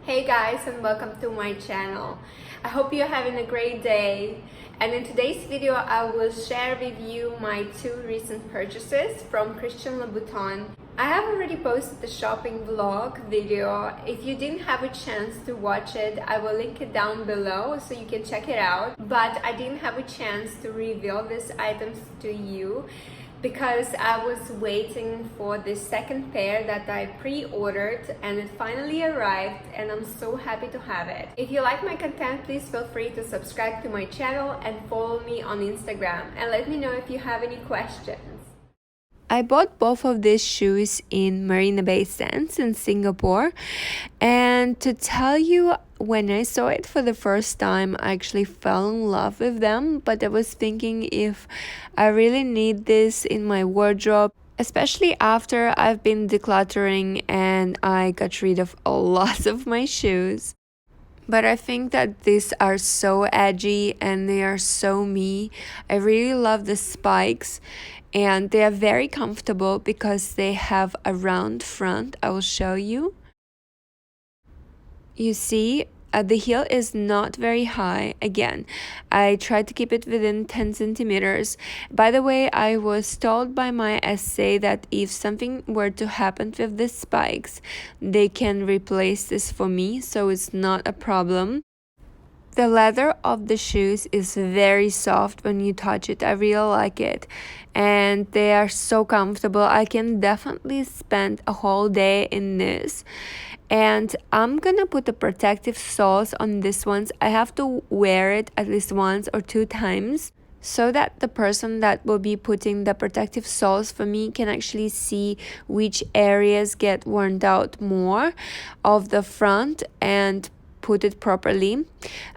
Hey guys, and welcome to my channel. I hope you're having a great day, and in today's video I will share with you my two recent purchases from Christian Louboutin. I have already posted the shopping vlog video. If you didn't have a chance to watch it, I will link it down below so you can check it out, but I didn't have a chance to reveal these items to you because I was waiting for this second pair that I pre-ordered, and it finally arrived and I'm so happy to have it. If you like my content, please feel free to subscribe to my channel and follow me on Instagram, and let me know if you have any questions. I bought both of these shoes in Marina Bay Sands in Singapore, and to tell you, when I saw it for the first time, I actually fell in love with them, but I was thinking if I really need this in my wardrobe, especially after I've been decluttering and I got rid of a lot of my shoes. But I think that these are so edgy and they are so me. I really love the spikes, and they are very comfortable because they have a round front. I will show you. You see, the heel is not very high. Again, I tried to keep it within 10 centimeters. By the way, I was told by my SA that if something were to happen with the spikes, they can replace this for me, so it's not a problem. The leather of the shoes is very soft when you touch it. I really like it, and they are so comfortable. I can definitely spend a whole day in this. And I'm gonna put the protective soles on these ones. I have to wear it at least once or two times so that the person that will be putting the protective soles for me can actually see which areas get worn out more of the front and put it properly.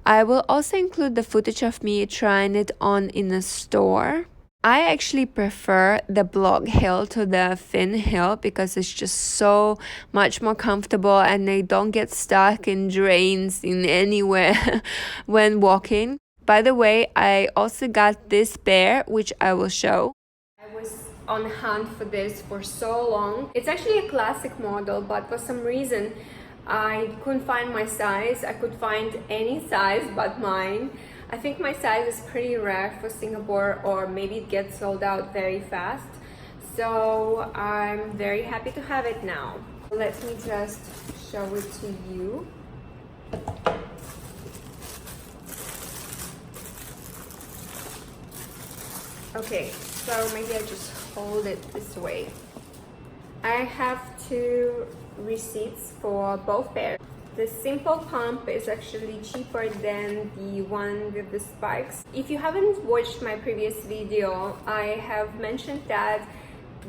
I will also include the footage of me trying it on in a store. I actually prefer the block heel to the thin heel because it's just so much more comfortable and they don't get stuck in drains in anywhere when walking. By the way, I also got this pair, which I will show. I was on hunt for this for so long. It's actually a classic model, but for some reason I couldn't find my size. I could find any size but mine. I think my size is pretty rare for Singapore, or maybe it gets sold out very fast. So I'm very happy to have it now. Let me just show it to you. Okay, so maybe I just hold it this way. I have two receipts for both pairs. The simple pump is actually cheaper than the one with the spikes. If you haven't watched my previous video, I have mentioned that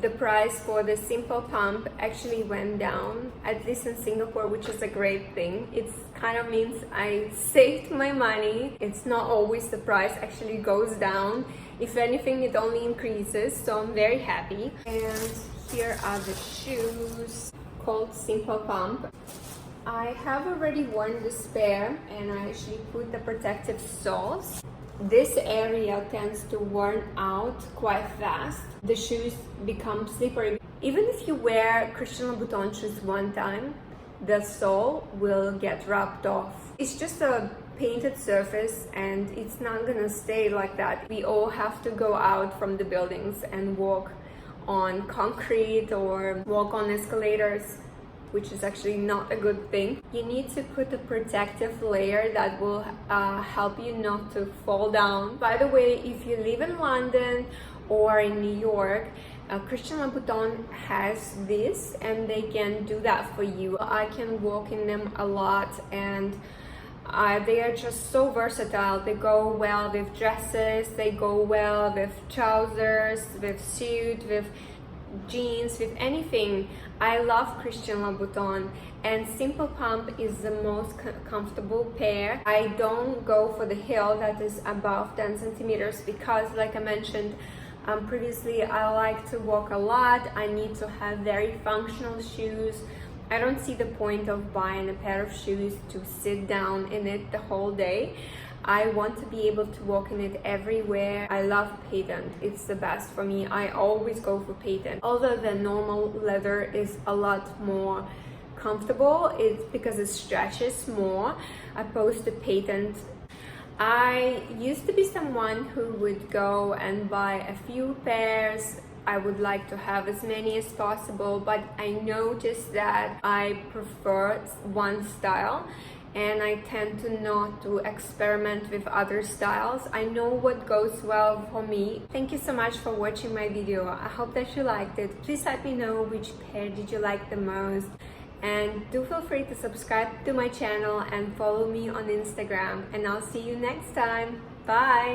the price for the simple pump actually went down, at least in Singapore, which is a great thing. It kind of means I saved my money. It's not always the price actually goes down. If anything, it only increases, so I'm very happy. And here are the shoes called Simple Pump. I have already worn this pair and I actually put the protective soles. This area tends to worn out quite fast. The shoes become slippery. Even if you wear Christian Louboutin shoes one time, the sole will get rubbed off. It's just a painted surface and it's not gonna stay like that. We all have to go out from the buildings and walk on concrete or walk on escalators, which is actually not a good thing. You need to put a protective layer that will help you not to fall down. By the way, if you live in London or in New York, Christian Louboutin has this and they can do that for you. I can walk in them a lot, and they are just so versatile. They go well with dresses, they go well with trousers, with suit, with jeans, with anything. I love Christian Louboutin, and Simple Pump is the most comfortable pair. I don't go for the heel that is above 10 centimeters because, like I mentioned previously, I like to walk a lot. I need to have very functional shoes. I don't see the point of buying a pair of shoes to sit down in it the whole day. I want to be able to walk in it everywhere. I love patent. It's the best for me. I always go for patent. Although the normal leather is a lot more comfortable. It's because it stretches more opposed to patent. I used to be someone who would go and buy a few pairs. I would like to have as many as possible, but I noticed that I prefer one style and I tend to not to experiment with other styles. I know what goes well for me. Thank you so much for watching my video. I hope that you liked it. Please let me know which pair did you like the most. And do feel free to subscribe to my channel and follow me on Instagram. And I'll see you next time. Bye!